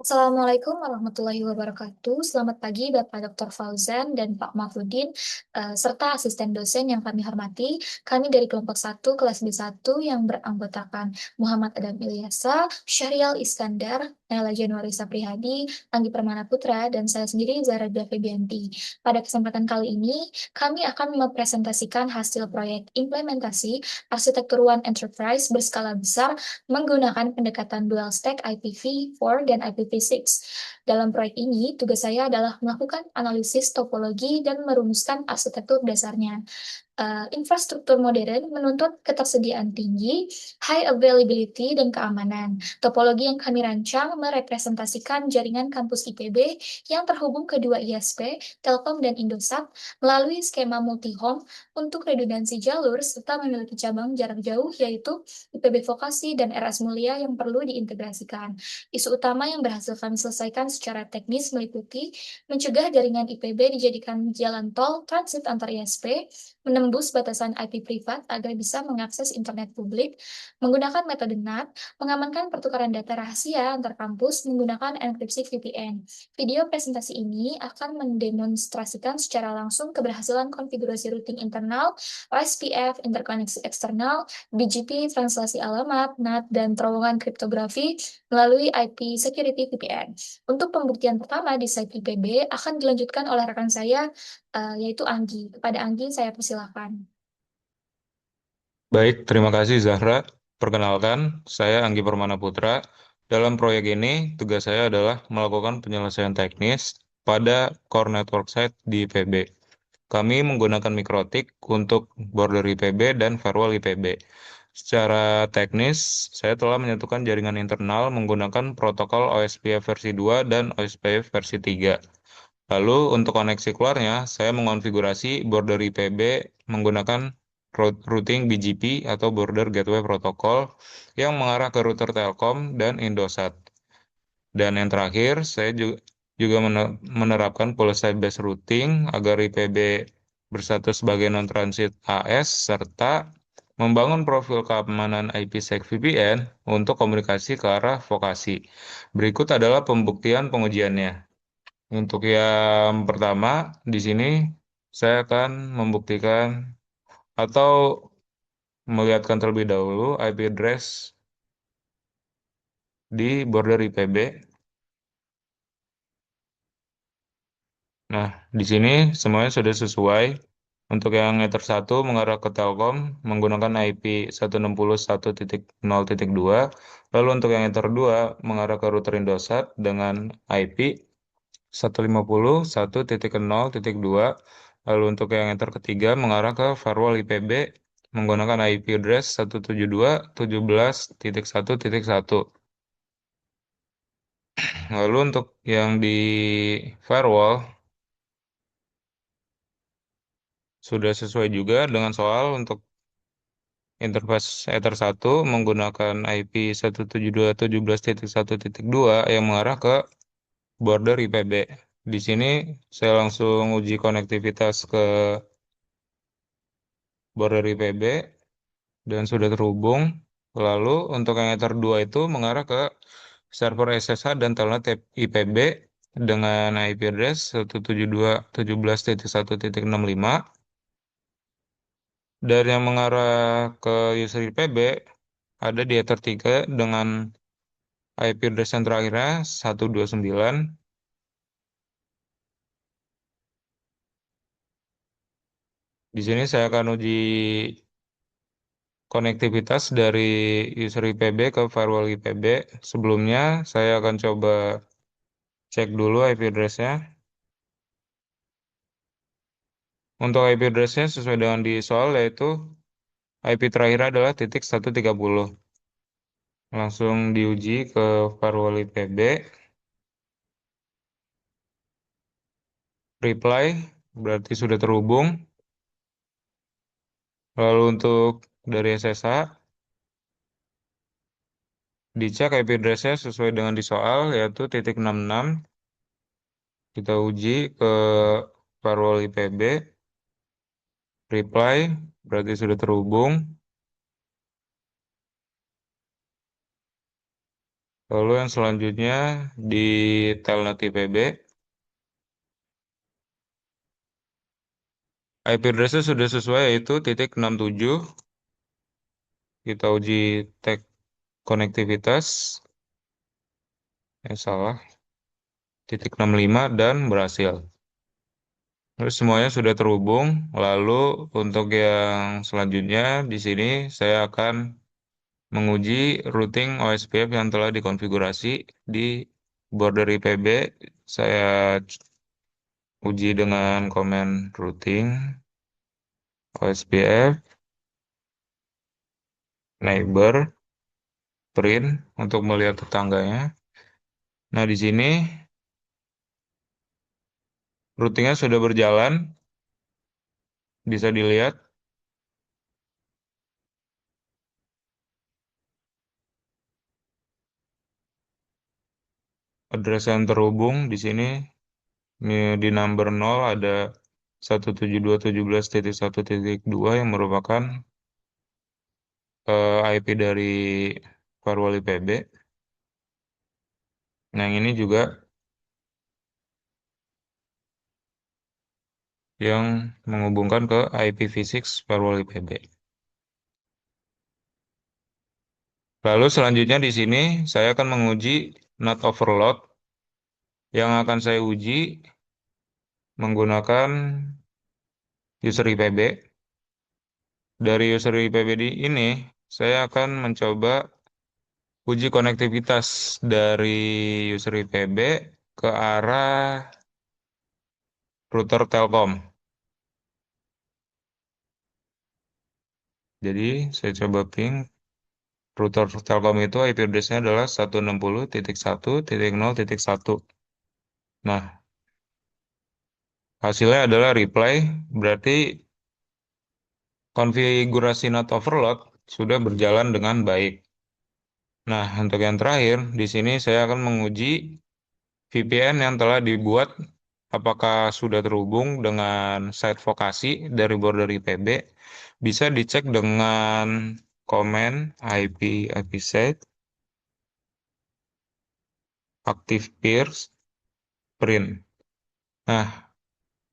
Assalamualaikum warahmatullahi wabarakatuh. Selamat pagi Bapak Dr. Fauzan dan Pak Mahfudin, serta asisten dosen yang kami hormati. Kami dari kelompok 1 kelas B1 yang beranggotakan Muhammad Adam Ilyasa, Syahrial Iskandar, Nela Januari Saprihadi, Anggi Permana Putra, dan saya sendiri Zahra Febianti. Pada kesempatan kali ini, kami akan mempresentasikan hasil proyek implementasi arsitektur One Enterprise berskala besar menggunakan pendekatan dual stack IPv4 dan IPv6. Dalam proyek ini, tugas saya adalah melakukan analisis topologi dan merumuskan arsitektur dasarnya. Infrastruktur modern menuntut ketersediaan tinggi, high availability, dan keamanan. Topologi yang kami rancang merepresentasikan jaringan kampus IPB yang terhubung ke dua ISP, Telkom dan Indosat, melalui skema multi-home untuk redundansi jalur serta memiliki cabang jarak jauh yaitu IPB Vokasi dan RS Mulia yang perlu diintegrasikan. Isu utama yang berhasil kami selesaikan secara teknis meliputi mencegah jaringan IPB dijadikan jalan tol transit antar ISP, menembus batasan IP privat agar bisa mengakses internet publik, menggunakan metode NAT, mengamankan pertukaran data rahasia antar kampus menggunakan enkripsi VPN. Video presentasi ini akan mendemonstrasikan secara langsung keberhasilan konfigurasi routing internal, OSPF, interkoneksi eksternal, BGP, translasi alamat, NAT, dan terowongan kriptografi melalui IP Security VPN. Untuk pembuktian pertama di site IPB akan dilanjutkan oleh rekan saya, yaitu Anggi. Kepada Anggi, saya persilahkan. Baik, terima kasih Zahra. Perkenalkan, saya Anggi Permana Putra. Dalam proyek ini, tugas saya adalah melakukan penyelesaian teknis pada core network site di IPB. Kami menggunakan mikrotik untuk border IPB dan firewall IPB. Secara teknis, saya telah menyatukan jaringan internal menggunakan protokol OSPF versi 2 dan OSPF versi 3. Lalu untuk koneksi keluarnya, saya mengonfigurasi border IPB menggunakan routing BGP atau Border Gateway Protocol yang mengarah ke router Telkom dan Indosat. Dan yang terakhir, saya juga menerapkan policy based routing agar IPB bersatu sebagai non-transit AS serta membangun profil keamanan IPsec VPN untuk komunikasi ke arah vokasi. Berikut adalah pembuktian pengujiannya. Untuk yang pertama, di sini saya akan membuktikan atau melihatkan terlebih dahulu IP address di border IPB. Nah, di sini semuanya sudah sesuai. Untuk yang Ether 1 mengarah ke Telkom menggunakan IP 161.0.2. Lalu untuk yang Ether 2 mengarah ke router Indosat dengan IP 150.1.0.2. Lalu untuk yang Ether ketiga mengarah ke firewall IPB menggunakan IP address 172.17.1.1. Lalu untuk yang di firewall sudah sesuai juga dengan soal untuk interface Ether 1 menggunakan IP 172.17.1.2 yang mengarah ke border IPB. Di sini saya langsung uji konektivitas ke border IPB dan sudah terhubung. Lalu untuk yang Ether 2 itu mengarah ke server SSH dan telnet IPB dengan IP address 172.17.1.65. Dan yang mengarah ke user IPB ada di Ether 3 dengan IP address yang terakhirnya 129. Di sini saya akan uji konektivitas dari user IPB ke firewall IPB. Sebelumnya saya akan coba cek dulu IP address-nya. Untuk IP address-nya sesuai dengan di soal yaitu IP terakhir adalah titik 130. Langsung diuji ke firewall IPB. Reply berarti sudah terhubung. Lalu untuk dari SSH dicek IP address-nya sesuai dengan di soal yaitu titik 66. Kita uji ke firewall IPB. Reply berarti sudah terhubung. Lalu yang selanjutnya di telnet IPB, IP address-nya sudah sesuai yaitu .67. Kita uji tag konektivitas. Salah. .65 dan berhasil. Terus semuanya sudah terhubung. Lalu untuk yang selanjutnya di sini saya akan menguji routing OSPF yang telah dikonfigurasi di border IPB. Saya uji dengan komen routing OSPF neighbor print untuk melihat tetangganya. Nah, di sini routingnya sudah berjalan, bisa dilihat. Address yang terhubung di sini di number 0 ada 172.17.1.2 yang merupakan IP dari firewall IPB. Nah, yang ini juga yang menghubungkan ke IPv6 firewall IPB. Lalu selanjutnya di sini saya akan menguji NAT overload yang akan saya uji menggunakan user IPB. Dari user IPB ini saya akan mencoba uji konektivitas dari user IPB ke arah router Telkom. Jadi saya coba ping router Telkom itu IP address-nya adalah 160.1.0.1. Nah, hasilnya adalah reply, berarti konfigurasi NAT overload sudah berjalan dengan baik. Nah, untuk yang terakhir, di sini saya akan menguji VPN yang telah dibuat apakah sudah terhubung dengan site vokasi dari border IPB. Bisa dicek dengan komen IPsec active peers print. Nah,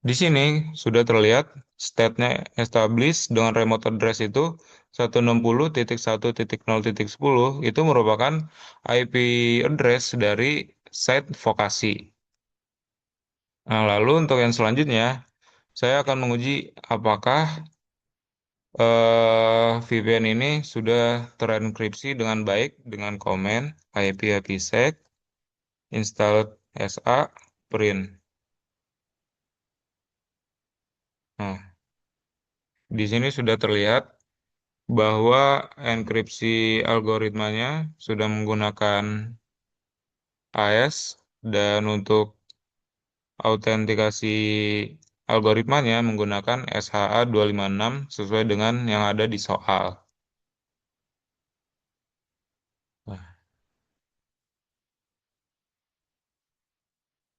di sini sudah terlihat state-nya established dengan remote address itu 160.1.0.10 itu merupakan IP address dari site vokasi. Nah, lalu untuk yang selanjutnya, saya akan menguji apakah VPN ini sudah terenkripsi dengan baik dengan komen IPsec installed SA print. Nah, di sini sudah terlihat bahwa enkripsi algoritmanya sudah menggunakan AES dan untuk autentikasi algoritmanya menggunakan SHA-256 sesuai dengan yang ada di soal. Nah,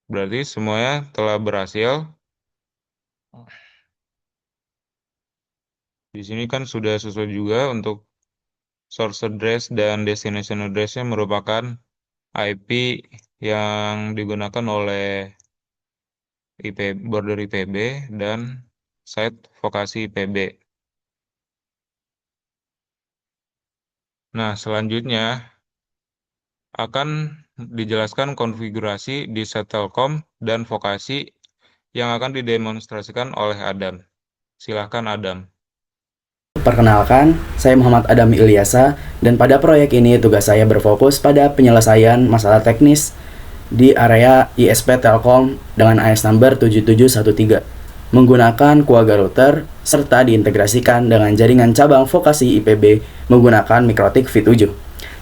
berarti semuanya telah berhasil. Di sini kan sudah sesuai juga untuk source address dan destination address-nya merupakan IP yang digunakan oleh border IPB dan site vokasi IPB. Nah, selanjutnya akan dijelaskan konfigurasi di set Telkom dan vokasi yang akan didemonstrasikan oleh Adam. Silahkan Adam. Perkenalkan, saya Muhammad Adam Ilyasa dan pada proyek ini tugas saya berfokus pada penyelesaian masalah teknis di area ISP Telkom dengan AS number 7713 menggunakan Quagga router serta diintegrasikan dengan jaringan cabang vokasi IPB menggunakan MikroTik V7.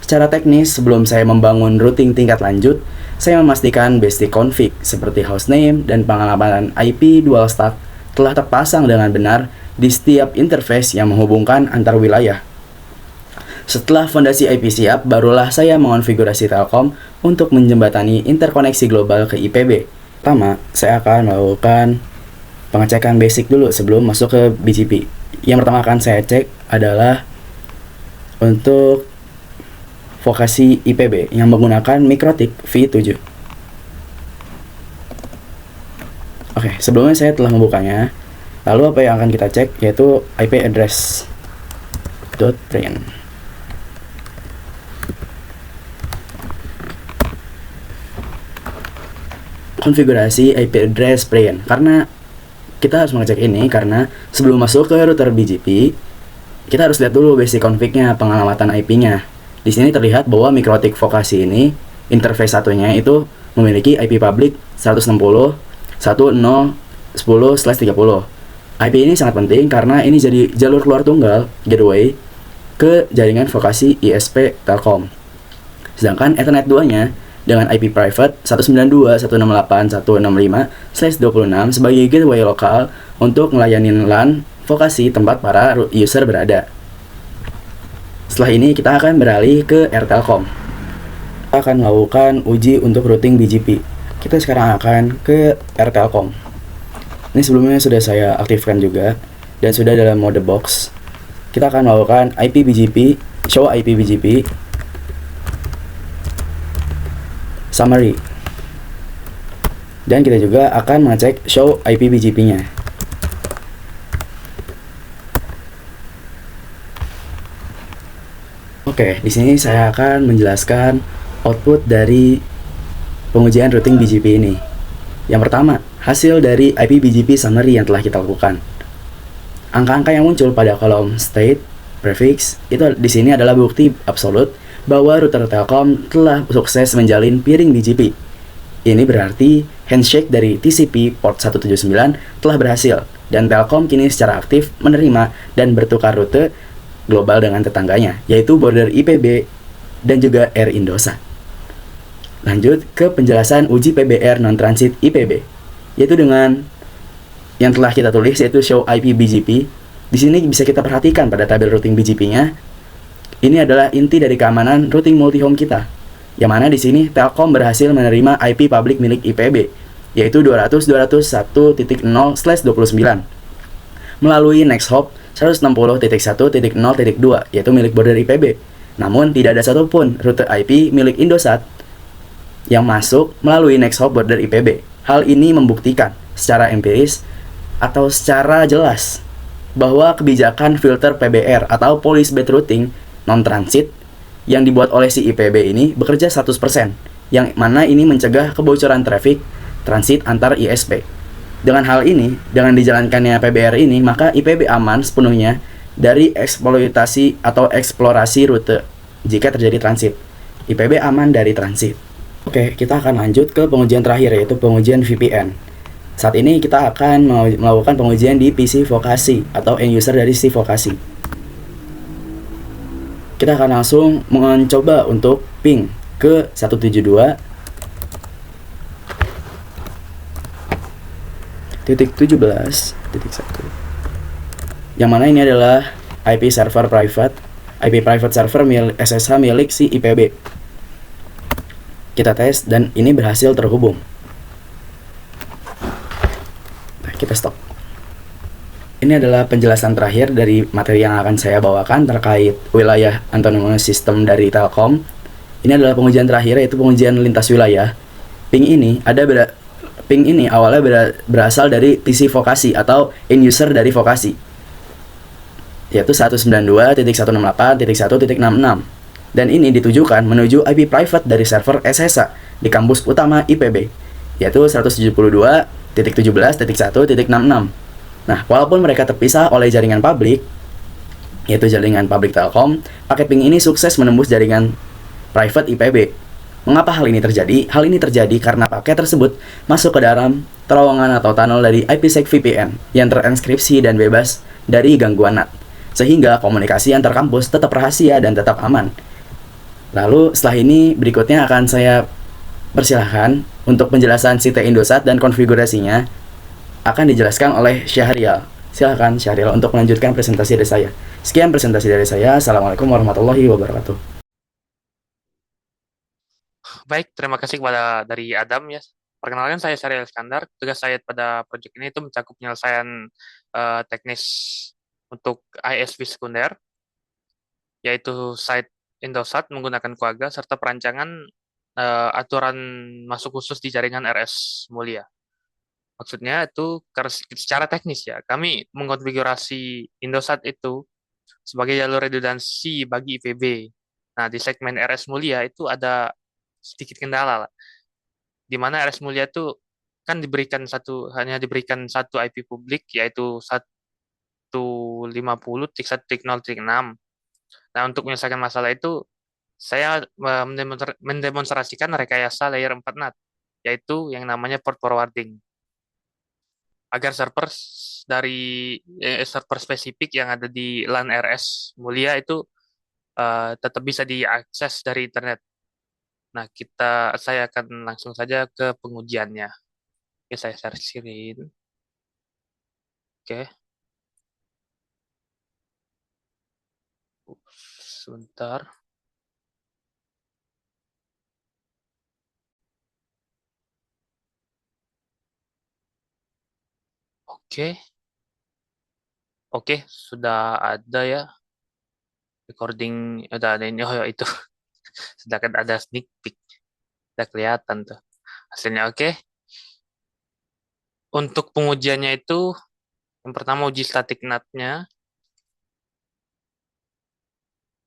Secara teknis, sebelum saya membangun routing tingkat lanjut, saya memastikan basic config seperti hostname dan pengalaman IP dual stack telah terpasang dengan benar di setiap interface yang menghubungkan antar wilayah. Setelah fondasi IP siap, barulah saya mengonfigurasi Telkom untuk menjembatani interkoneksi global ke IPB. Pertama, saya akan melakukan pengecekan basic dulu sebelum masuk ke BGP. Yang pertama akan saya cek adalah untuk vokasi IPB yang menggunakan Mikrotik V7. Oke, sebelumnya saya telah membukanya. Lalu apa yang akan kita cek yaitu IP address .print. Konfigurasi IP address print. Karena kita harus mengecek ini karena sebelum masuk ke router BGP, kita harus lihat dulu basic config-nya, pengalamatan IP-nya. Di sini terlihat bahwa Mikrotik vokasi ini interface satunya itu memiliki IP public 160.1.0.10/30. IP ini sangat penting karena ini jadi jalur keluar tunggal gateway ke jaringan vokasi ISP Telkom. Sedangkan Ethernet 2-nya dengan IP private 192.168.165/26 sebagai gateway lokal untuk melayani LAN vokasi tempat para user berada. Setelah ini kita akan beralih ke AirTelkom. Kita akan melakukan uji untuk routing BGP. Kita sekarang akan ke AirTelkom. Ini sebelumnya sudah saya aktifkan juga dan sudah dalam mode box. Kita akan melakukan IP BGP, show IP BGP, summary. Dan kita juga akan mengecek show IP BGP-nya. Oke, di sini saya akan menjelaskan output dari pengujian routing BGP ini. Yang pertama, hasil dari IP BGP summary yang telah kita lakukan. Angka-angka yang muncul pada kolom state prefix itu di sini adalah bukti absolut bahwa router Telkom telah sukses menjalin peering BGP. Ini berarti handshake dari TCP port 179 telah berhasil dan Telkom kini secara aktif menerima dan bertukar rute global dengan tetangganya, yaitu border IPB dan juga Air Indosat. Lanjut ke penjelasan uji PBR non-transit IPB, yaitu dengan yang telah kita tulis yaitu show IP BGP. Di sini bisa kita perhatikan pada tabel routing BGP-nya. Ini adalah inti dari keamanan routing multi-home kita, yang mana di sini Telkom berhasil menerima IP public milik IPB, yaitu 200.201.0/29 melalui next hop 160.1.0.2 yaitu milik border IPB. Namun tidak ada satupun rute IP milik Indosat yang masuk melalui next hop border IPB. Hal ini membuktikan secara empiris atau secara jelas bahwa kebijakan filter PBR atau Police Based Routing non-transit yang dibuat oleh si IPB ini bekerja 100%, yang mana ini mencegah kebocoran traffic transit antar ISP. Dengan hal ini, dengan dijalankannya PBR ini, maka IPB aman sepenuhnya dari eksploitasi atau eksplorasi rute jika terjadi transit. IPB aman dari transit. Oke, kita akan lanjut ke pengujian terakhir yaitu pengujian VPN. Saat ini kita akan melakukan pengujian di PC vokasi atau end user dari si vokasi. Kita akan langsung mencoba untuk ping ke 172.17.1, yang mana ini adalah IP server private, IP private server SSH milik si IPB. Kita tes dan ini berhasil terhubung. Nah, kita stop. Ini adalah penjelasan terakhir dari materi yang akan saya bawakan terkait wilayah autonomous system dari Telkom. Ini adalah pengujian terakhir yaitu pengujian lintas wilayah. Ping ini awalnya berasal dari PC vokasi atau end user dari vokasi, yaitu 192.168.1.66. Dan ini ditujukan menuju IP private dari server SSH di kampus utama IPB, yaitu 172.17.1.66. Nah, walaupun mereka terpisah oleh jaringan publik, yaitu jaringan publik Telkom, paket ping ini sukses menembus jaringan private IPB. Mengapa hal ini terjadi? Hal ini terjadi karena paket tersebut masuk ke dalam terowongan atau tunnel dari IPsec VPN yang terenkripsi dan bebas dari gangguan NAT, sehingga komunikasi antar kampus tetap rahasia dan tetap aman. Lalu setelah ini berikutnya akan saya persilahkan untuk penjelasan Site Indosat dan konfigurasinya akan dijelaskan oleh Syahrial. Silakan Syahrial untuk melanjutkan presentasi dari saya. Sekian presentasi dari saya. Assalamualaikum warahmatullahi wabarakatuh. Baik, terima kasih kepada dari Adam ya. Perkenalkan saya Syahrial Iskandar. Tugas saya pada proyek ini itu mencakup penyelesaian teknis untuk ISP sekunder, yaitu site Indosat menggunakan Quagga serta perancangan aturan masuk khusus di jaringan RS Mulia. Maksudnya itu secara teknis ya, kami mengkonfigurasi Indosat itu sebagai jalur redundansi bagi IPB. Nah, di segmen RS Mulia itu ada sedikit kendala lah, di mana RS Mulia itu kan hanya diberikan satu IP publik yaitu 150.1.0.6. Nah, untuk menyelesaikan masalah itu saya mendemonstrasikan rekayasa layer 4 NAT, yaitu yang namanya port forwarding. Agar server spesifik yang ada di LAN RS Mulia itu tetap bisa diakses dari internet. Nah, saya akan langsung saja ke pengujiannya. Oke, saya share screen. Oke, sebentar. Oke, oke, sudah ada ya recording, udah ada ini. Oh ya, itu sudah kan ada sneak peek, udah kelihatan tuh hasilnya. Oke, untuk pengujiannya itu yang pertama uji static NAT-nya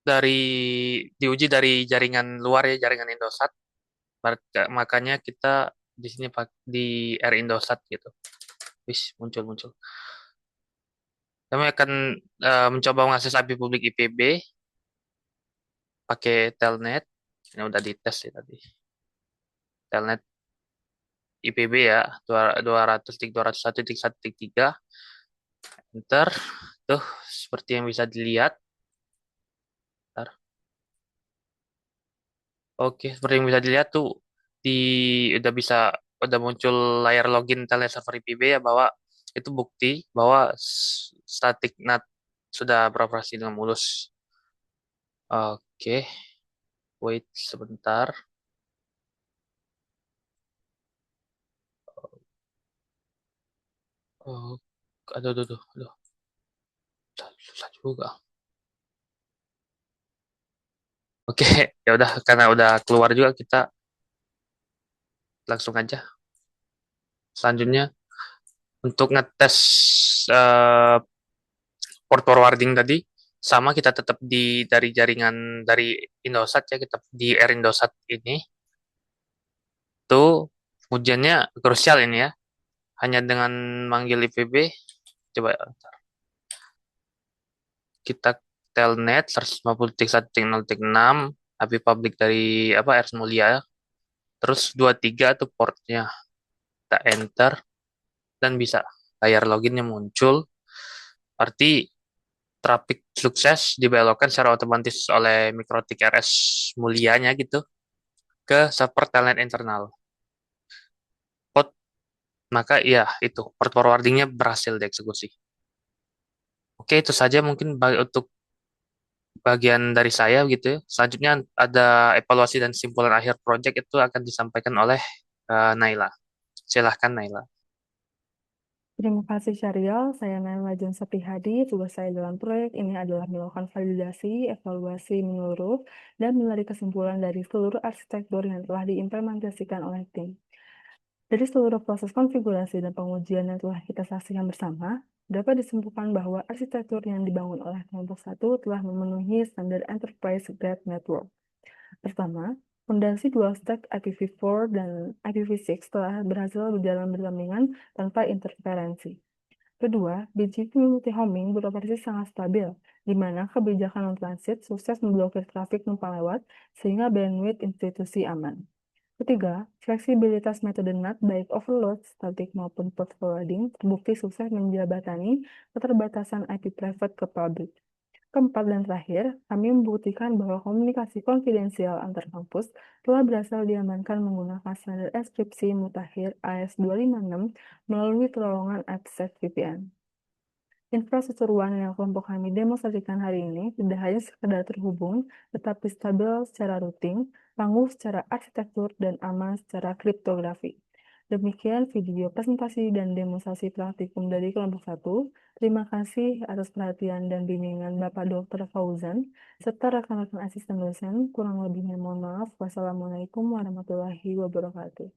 dari diuji dari jaringan luar ya, jaringan Indosat. Makanya kita di sini di R Indosat gitu. Wis muncul-muncul. Kami akan mencoba mengakses IP publik IPB pakai telnet. Ini udah dites ya tadi. Telnet IPB ya, 200.201.1.3. Enter. Tuh, seperti yang bisa dilihat. Bentar. Oke, seperti yang bisa dilihat tuh di udah muncul layar login telnet server IPB ya, bahwa itu bukti bahwa static NAT sudah beroperasi dengan mulus. Oke, wait sebentar. Oh, aduh, aduh, aduh, aduh. Susah juga. Oke, ya udah karena udah keluar juga kita langsung aja. Selanjutnya untuk ngetes eh, port forwarding tadi sama kita tetap dari jaringan dari Indosat ya, kita di R Indosat ini tuh ujiannya krusial ini ya. Hanya dengan manggil IPB, coba kita telnet 150.1.0.6 IP public dari RS Mulia, terus 23 tuh portnya, kita enter dan bisa layar loginnya muncul. Arti traffic sukses dibelokkan secara otomatis oleh mikrotik RS Mulianya gitu ke server telnet internal. Port, maka ya itu port forwardingnya berhasil dieksekusi. Oke, itu saja mungkin untuk bagian dari saya gitu ya. Selanjutnya ada evaluasi dan kesimpulan akhir project itu akan disampaikan oleh Naila. Silahkan Naila. Terima kasih Syariel, saya Naila Jansati Hadi. Tugas saya dalam proyek ini adalah melakukan validasi, evaluasi menyeluruh, dan menarik kesimpulan dari seluruh arsitektur yang telah diimplementasikan oleh tim. Dari seluruh proses konfigurasi dan pengujian yang telah kita saksikan bersama, dapat disimpulkan bahwa arsitektur yang dibangun oleh kelompok 1 telah memenuhi standar enterprise grade network. Pertama, fondasi dual stack IPv4 dan IPv6 telah berhasil berjalan berdampingan tanpa interferensi. Kedua, BGP multi-homing beroperasi sangat stabil, di mana kebijakan non-transit sukses memblokir trafik numpang lewat sehingga bandwidth institusi aman. Ketiga, fleksibilitas metode NAT baik overload, static maupun port forwarding terbukti sukses menjabatani keterbatasan IP private ke public. Keempat dan terakhir, kami membuktikan bahwa komunikasi konfidensial antar kampus telah berhasil diamankan menggunakan standar enkripsi mutakhir AES256 melalui terowongan AppSec VPN. Infrastruktur WAN yang kelompok kami demonstrasikan hari ini tidak hanya sekedar terhubung, tetapi stabil secara routing, tangguh secara arsitektur, dan aman secara kriptografi. Demikian video presentasi dan demonstrasi praktikum dari kelompok 1. Terima kasih atas perhatian dan bimbingan Bapak Dr. Fauzan, serta rekan-rekan asisten dosen. Kurang lebihnya mohon maaf. Wassalamualaikum warahmatullahi wabarakatuh.